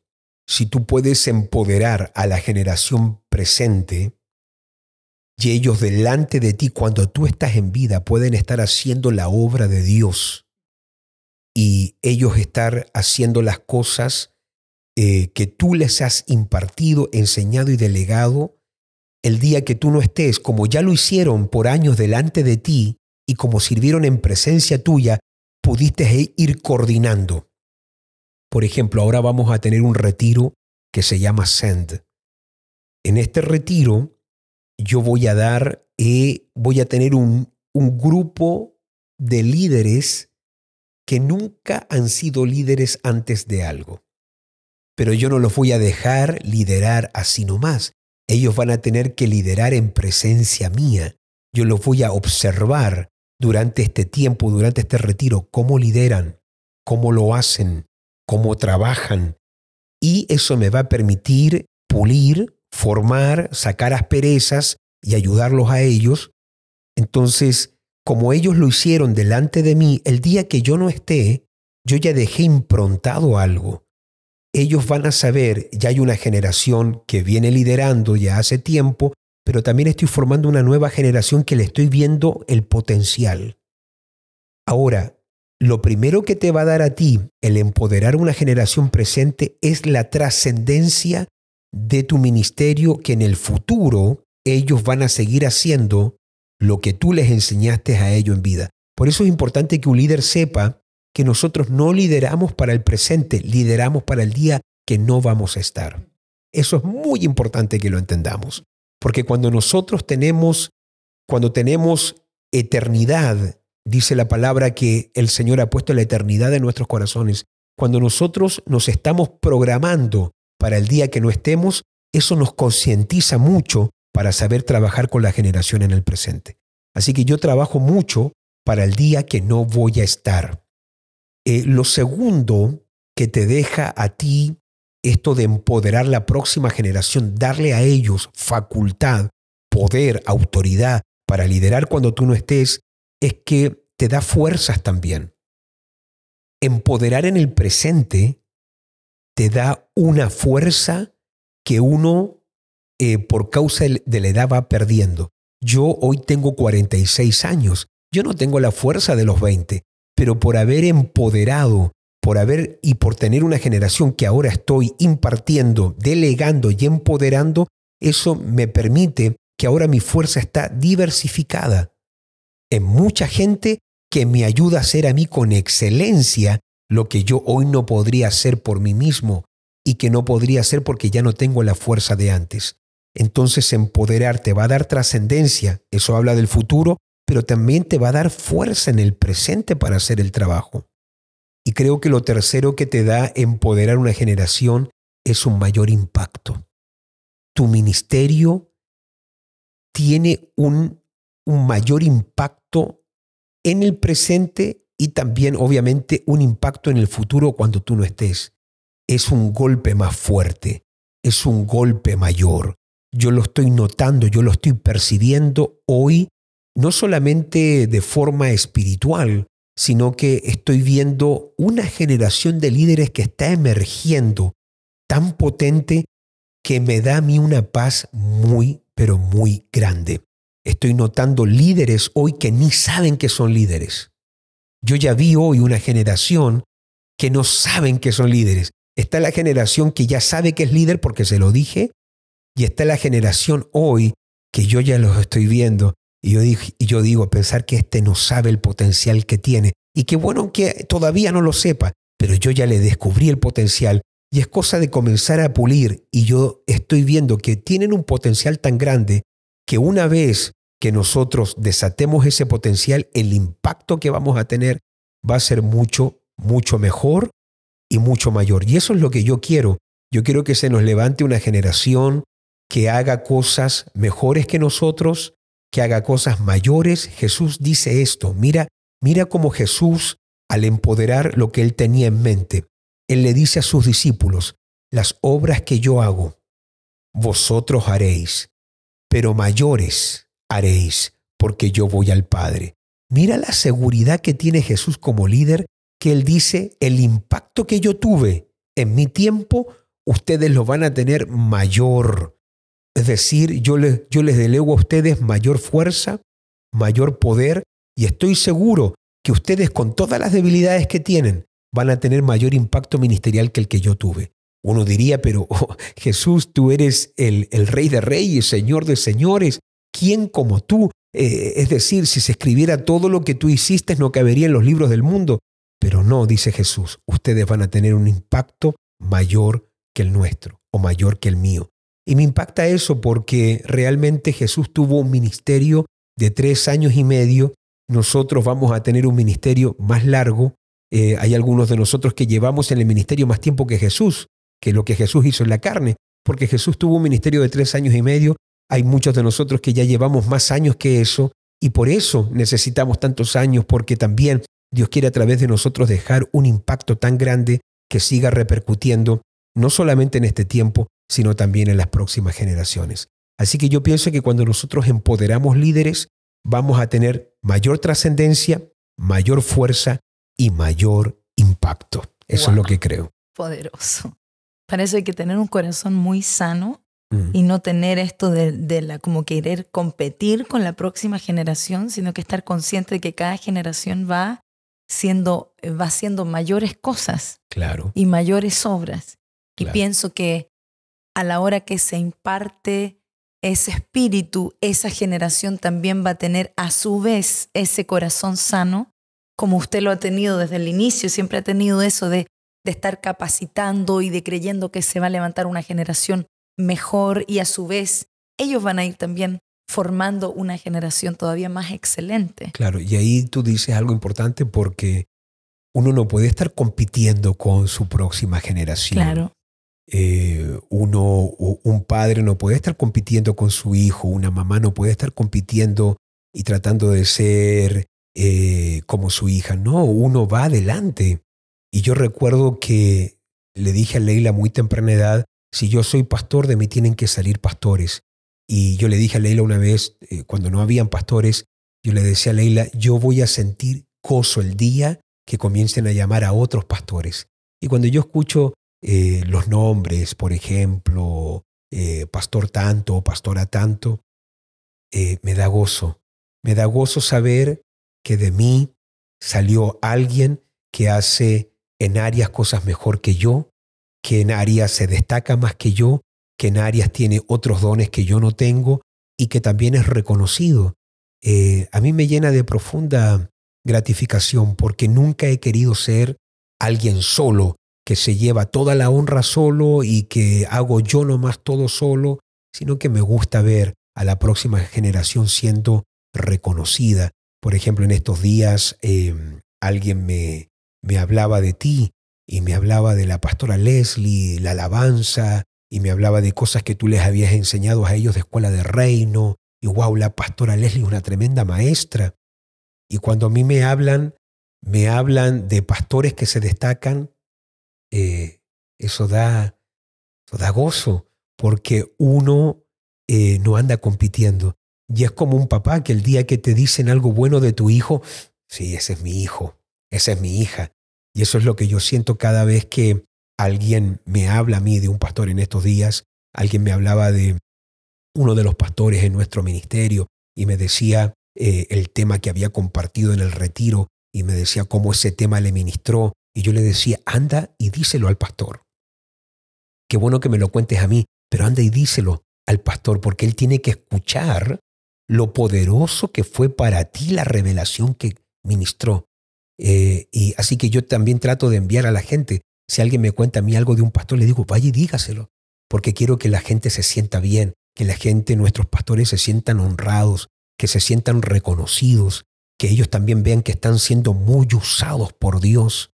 B: Si tú puedes empoderar a la generación presente y ellos delante de ti, cuando tú estás en vida, pueden estar haciendo la obra de Dios y ellos estar haciendo las cosas que tú les has impartido, enseñado y delegado, el día que tú no estés, como ya lo hicieron por años delante de ti y como sirvieron en presencia tuya, pudiste ir coordinando. Por ejemplo, ahora vamos a tener un retiro que se llama Send. En este retiro yo voy a tener un grupo de líderes que nunca han sido líderes antes de algo. Pero yo no los voy a dejar liderar así nomás. Ellos van a tener que liderar en presencia mía. Yo los voy a observar durante este tiempo, durante este retiro, cómo lideran, cómo lo hacen, cómo trabajan. Y eso me va a permitir pulir, formar, sacar asperezas y ayudarlos a ellos. Entonces, como ellos lo hicieron delante de mí, el día que yo no esté, yo ya dejé improntado algo. Ellos van a saber, ya hay una generación que viene liderando ya hace tiempo, pero también estoy formando una nueva generación que le estoy viendo el potencial. Ahora, lo primero que te va a dar a ti el empoderar una generación presente es la trascendencia de tu ministerio, que en el futuro ellos van a seguir haciendo lo que tú les enseñaste a ellos en vida. Por eso es importante que un líder sepa que nosotros no lideramos para el presente, lideramos para el día que no vamos a estar. Eso es muy importante que lo entendamos, porque cuando tenemos eternidad, dice la palabra que el Señor ha puesto la eternidad en nuestros corazones. Cuando nosotros nos estamos programando para el día que no estemos, eso nos concientiza mucho para saber trabajar con la generación en el presente. Así que yo trabajo mucho para el día que no voy a estar. Lo segundo que te deja a ti esto de empoderar la próxima generación, darle a ellos facultad, poder, autoridad para liderar cuando tú no estés, es que te da fuerzas también. Empoderar en el presente te da una fuerza que uno, por causa de la edad, va perdiendo. Yo hoy tengo 46 años. Yo no tengo la fuerza de los 20, pero por haber empoderado, por tener una generación que ahora estoy impartiendo, delegando y empoderando, eso me permite que ahora mi fuerza está diversificada en mucha gente que me ayuda a hacer a mí con excelencia lo que yo hoy no podría hacer por mí mismo y que no podría hacer porque ya no tengo la fuerza de antes. Entonces empoderar te va a dar trascendencia, eso habla del futuro, pero también te va a dar fuerza en el presente para hacer el trabajo. Y creo que lo tercero que te da empoderar una generación es un mayor impacto. Tu ministerio tiene un mayor impacto en el presente y también, obviamente, un impacto en el futuro cuando tú no estés. Es un golpe más fuerte, es un golpe mayor. Yo lo estoy notando, yo lo estoy percibiendo hoy, no solamente de forma espiritual, sino que estoy viendo una generación de líderes que está emergiendo tan potente que me da a mí una paz muy, pero muy grande. Estoy notando líderes hoy que ni saben que son líderes. Yo ya vi hoy una generación que no saben que son líderes. Está la generación que ya sabe que es líder porque se lo dije, y está la generación hoy que yo ya los estoy viendo y yo digo, pensar que este no sabe el potencial que tiene. Y qué bueno que todavía no lo sepa, pero yo ya le descubrí el potencial y es cosa de comenzar a pulir, y yo estoy viendo que tienen un potencial tan grande que una vez que nosotros desatemos ese potencial, el impacto que vamos a tener va a ser mucho, mucho mejor y mucho mayor. Y eso es lo que yo quiero. Yo quiero que se nos levante una generación que haga cosas mejores que nosotros, que haga cosas mayores. Jesús dice esto. Mira cómo Jesús, al empoderar lo que él tenía en mente, él le dice a sus discípulos, las obras que yo hago, vosotros haréis, pero mayores haréis, porque yo voy al Padre. Mira la seguridad que tiene Jesús como líder, que él dice, el impacto que yo tuve en mi tiempo, ustedes lo van a tener mayor. Es decir, yo les delego a ustedes mayor fuerza, mayor poder, y estoy seguro que ustedes, con todas las debilidades que tienen, van a tener mayor impacto ministerial que el que yo tuve. Uno diría, pero Jesús, tú eres el Rey de Reyes, Señor de Señores. ¿Quién como tú? Es decir, si se escribiera todo lo que tú hiciste, no cabería en los libros del mundo. Pero no, dice Jesús, ustedes van a tener un impacto mayor que el nuestro o mayor que el mío. Y me impacta eso porque realmente Jesús tuvo un ministerio de 3 años y medio. Nosotros vamos a tener un ministerio más largo. Hay algunos de nosotros que llevamos en el ministerio más tiempo que Jesús, que lo que Jesús hizo en la carne, porque Jesús tuvo un ministerio de 3 años y medio. Hay muchos de nosotros que ya llevamos más años que eso, y por eso necesitamos tantos años, porque también Dios quiere a través de nosotros dejar un impacto tan grande que siga repercutiendo no solamente en este tiempo, sino también en las próximas generaciones. Así que yo pienso que cuando nosotros empoderamos líderes, vamos a tener mayor trascendencia, mayor fuerza y mayor impacto. Eso es lo que creo.
A: Poderoso. Para eso hay que tener un corazón muy sano y no tener esto de como querer competir con la próxima generación, sino que estar consciente de que cada generación va va haciendo mayores cosas
B: Claro.
A: y mayores obras.
B: Claro.
A: Y pienso que a la hora que se imparte ese espíritu, esa generación también va a tener a su vez ese corazón sano, como usted lo ha tenido desde el inicio, siempre ha tenido eso de estar capacitando y de creyendo que se va a levantar una generación mejor, y a su vez ellos van a ir también formando una generación todavía más excelente.
B: Claro, y ahí tú dices algo importante, porque uno no puede estar compitiendo con su próxima generación.
A: Claro.
B: Un padre no puede estar compitiendo con su hijo, una mamá no puede estar compitiendo y tratando de ser como su hija. No, uno va adelante. Y yo recuerdo que le dije a Leila a muy temprana edad, si yo soy pastor, de mí tienen que salir pastores. Y yo le dije a Leila una vez, cuando no habían pastores, yo le decía a Leila, yo voy a sentir gozo el día que comiencen a llamar a otros pastores. Y cuando yo escucho los nombres, por ejemplo, pastor tanto o pastora tanto, me da gozo. Me da gozo saber que de mí salió alguien que hace en áreas cosas mejor que yo, que en áreas se destaca más que yo, que en áreas tiene otros dones que yo no tengo y que también es reconocido. A mí me llena de profunda gratificación, porque nunca he querido ser alguien solo, que se lleva toda la honra solo y que hago yo nomás todo solo, sino que me gusta ver a la próxima generación siendo reconocida. Por ejemplo, en estos días alguien me hablaba de ti y me hablaba de la pastora Leslie, la alabanza, y me hablaba de cosas que tú les habías enseñado a ellos de Escuela de Reino. Y wow, la pastora Leslie es una tremenda maestra. Y cuando a mí me hablan de pastores que se destacan, eso da gozo, porque uno no anda compitiendo. Y es como un papá que el día que te dicen algo bueno de tu hijo, sí, ese es mi hijo, esa es mi hija. Y eso es lo que yo siento cada vez que alguien me habla a mí de un pastor. En estos días alguien me hablaba de uno de los pastores en nuestro ministerio y me decía el tema que había compartido en el retiro, y me decía cómo ese tema le ministró. Y yo le decía, anda y díselo al pastor. Qué bueno que me lo cuentes a mí, pero anda y díselo al pastor, porque él tiene que escuchar lo poderoso que fue para ti la revelación que ministró. Y así que yo también trato de enviar a la gente. Si alguien me cuenta a mí algo de un pastor, le digo, vaya y dígaselo, porque quiero que la gente se sienta bien, que la gente, nuestros pastores, se sientan honrados, que se sientan reconocidos, que ellos también vean que están siendo muy usados por Dios.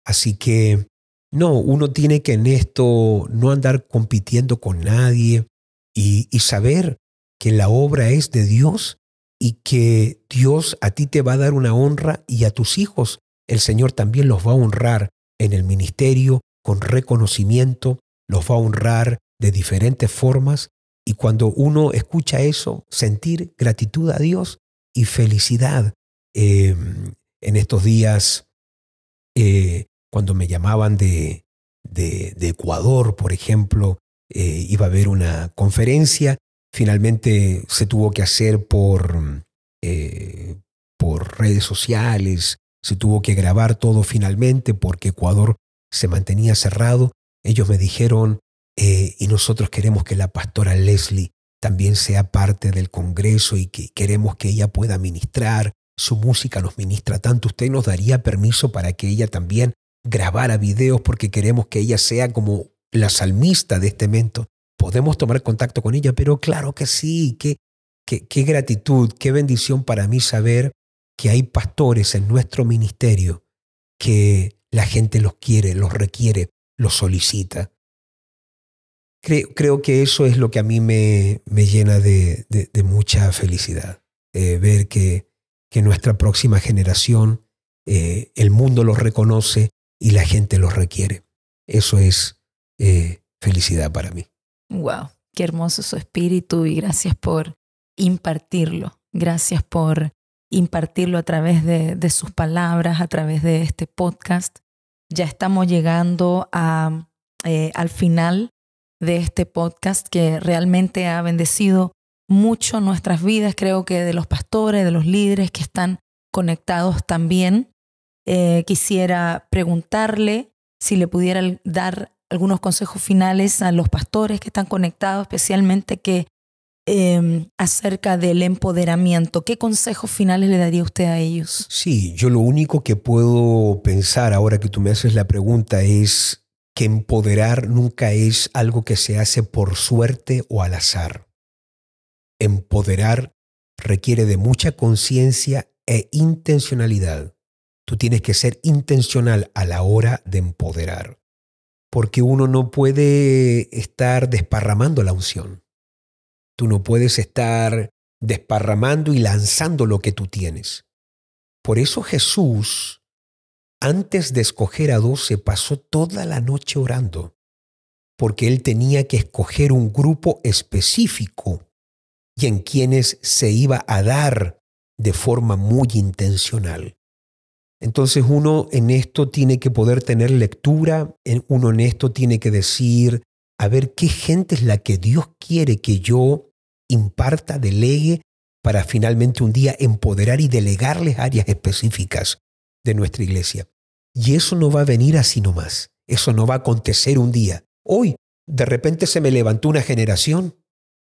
B: Así que no, uno tiene que en esto no andar compitiendo con nadie y saber que la obra es de Dios y que Dios a ti te va a dar una honra, y a tus hijos el Señor también los va a honrar en el ministerio con reconocimiento, los va a honrar de diferentes formas. Y cuando uno escucha eso, sentir gratitud a Dios y felicidad. En estos días, cuando me llamaban de Ecuador, por ejemplo, iba a haber una conferencia. Finalmente se tuvo que hacer por redes sociales, se tuvo que grabar todo finalmente porque Ecuador se mantenía cerrado. Ellos me dijeron, y nosotros queremos que la pastora Leslie también sea parte del Congreso y que queremos que ella pueda ministrar. Su música nos ministra tanto. ¿Usted nos daría permiso para que ella también grabara videos, porque queremos que ella sea como la salmista de este evento? ¿Podemos tomar contacto con ella? Pero claro que sí. Qué gratitud, qué bendición para mí saber que hay pastores en nuestro ministerio que la gente los quiere, los requiere, los solicita. Creo que eso es lo que a mí me llena de mucha felicidad. Ver que nuestra próxima generación, el mundo los reconoce y la gente los requiere. Eso es felicidad para mí.
A: Wow, qué hermoso su espíritu, y gracias por impartirlo. Gracias por impartirlo a través de sus palabras, a través de este podcast. Ya estamos llegando al final de este podcast, que realmente ha bendecido mucho nuestras vidas. Creo que de los pastores, de los líderes que están conectados también. quisiera preguntarle si le pudiera dar algunos consejos finales a los pastores que están conectados, especialmente acerca del empoderamiento. ¿Qué consejos finales le daría usted a ellos?
B: Sí, yo lo único que puedo pensar ahora que tú me haces la pregunta es que empoderar nunca es algo que se hace por suerte o al azar. Empoderar requiere de mucha conciencia e intencionalidad. Tú tienes que ser intencional a la hora de empoderar, porque uno no puede estar desparramando la unción. Tú no puedes estar desparramando y lanzando lo que tú tienes. Por eso Jesús, antes de escoger a 12, pasó toda la noche orando, porque él tenía que escoger un grupo específico y en quienes se iba a dar de forma muy intencional. Entonces uno en esto tiene que poder tener lectura, uno en esto tiene que decir, a ver qué gente es la que Dios quiere que yo imparta, delegue, para finalmente un día empoderar y delegarles áreas específicas de nuestra iglesia. Y eso no va a venir así nomás, eso no va a acontecer un día. Hoy, de repente se me levantó una generación,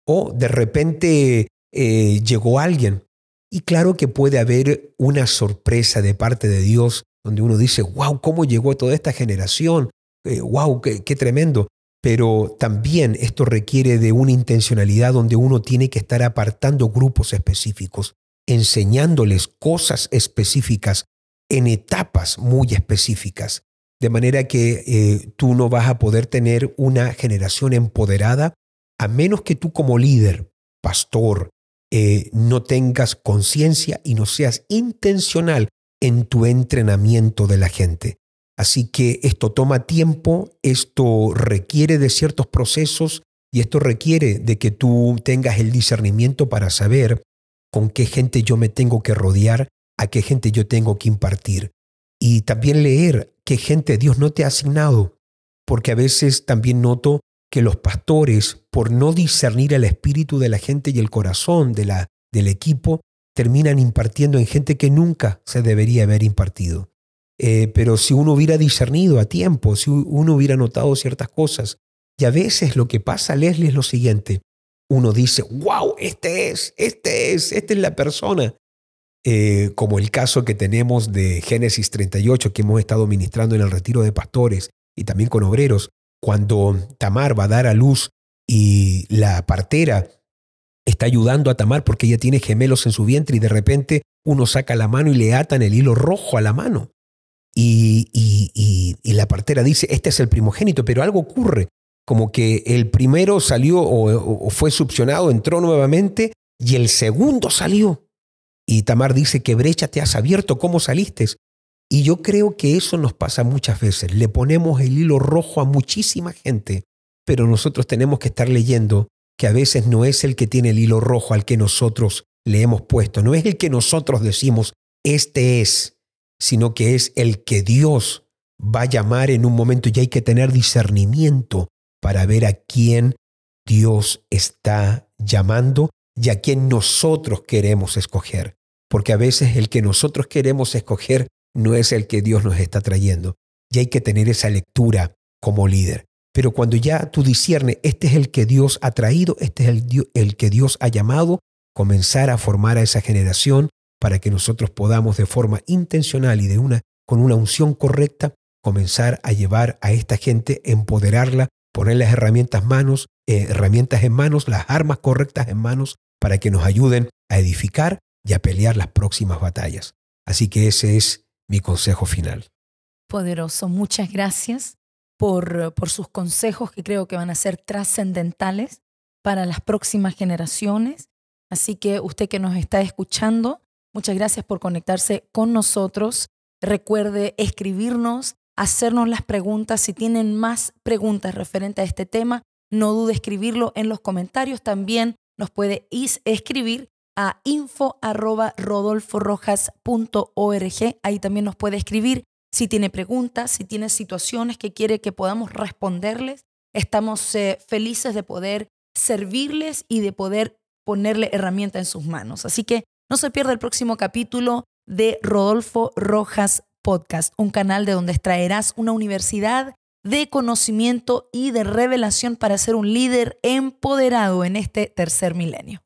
B: o de repente llegó alguien. Y claro que puede haber una sorpresa de parte de Dios, donde uno dice, wow, ¿cómo llegó toda esta generación? Wow, qué tremendo. Pero también esto requiere de una intencionalidad donde uno tiene que estar apartando grupos específicos, enseñándoles cosas específicas en etapas muy específicas, de manera que tú no vas a poder tener una generación empoderada a menos que tú como líder, pastor, no tengas conciencia y no seas intencional en tu entrenamiento de la gente. Así que esto toma tiempo, esto requiere de ciertos procesos y esto requiere de que tú tengas el discernimiento para saber con qué gente yo me tengo que rodear, a qué gente yo tengo que impartir. Y también leer qué gente Dios no te ha asignado, porque a veces también noto que los pastores, por no discernir el espíritu de la gente y el corazón del equipo, terminan impartiendo en gente que nunca se debería haber impartido. Pero si uno hubiera discernido a tiempo, si uno hubiera notado ciertas cosas, y a veces lo que pasa, Leslie, es lo siguiente. Uno dice, wow, esta es la persona. Como el caso que tenemos de Génesis 38, que hemos estado ministrando en el retiro de pastores y también con obreros, cuando Tamar va a dar a luz y la partera está ayudando a Tamar porque ella tiene gemelos en su vientre y de repente uno saca la mano y le atan el hilo rojo a la mano. Y la partera dice, este es el primogénito, pero algo ocurre, como que el primero salió o fue succionado, entró nuevamente y el segundo salió. Y Tamar dice, ¿qué brecha te has abierto? ¿Cómo saliste? Y yo creo que eso nos pasa muchas veces. Le ponemos el hilo rojo a muchísima gente, pero nosotros tenemos que estar leyendo que a veces no es el que tiene el hilo rojo al que nosotros le hemos puesto, no es el que nosotros decimos, este es, sino que es el que Dios va a llamar en un momento y hay que tener discernimiento para ver a quién Dios está llamando y a quién nosotros queremos escoger. Porque a veces el que nosotros queremos escoger no es el que Dios nos está trayendo. Y hay que tener esa lectura como líder. Pero cuando ya tú disciernes, este es el que Dios ha traído, este es el que Dios ha llamado, comenzar a formar a esa generación para que nosotros podamos de forma intencional y con una unción correcta comenzar a llevar a esta gente, empoderarla, poner las herramientas en manos, las armas correctas en manos para que nos ayuden a edificar y a pelear las próximas batallas. Así que ese es mi consejo final.
A: Poderoso, muchas gracias por sus consejos que creo que van a ser trascendentales para las próximas generaciones. Así que usted que nos está escuchando, muchas gracias por conectarse con nosotros. Recuerde escribirnos, hacernos las preguntas. Si tienen más preguntas referentes a este tema, no dude escribirlo en los comentarios. También nos puede escribir a info@rodolforojas.org. Ahí también nos puede escribir si tiene preguntas, si tiene situaciones que quiere que podamos responderles. Estamos felices de poder servirles y de poder ponerle herramienta en sus manos. Así que no se pierda el próximo capítulo de Rodolfo Rojas Podcast, un canal de donde extraerás una universidad de conocimiento y de revelación para ser un líder empoderado en este tercer milenio.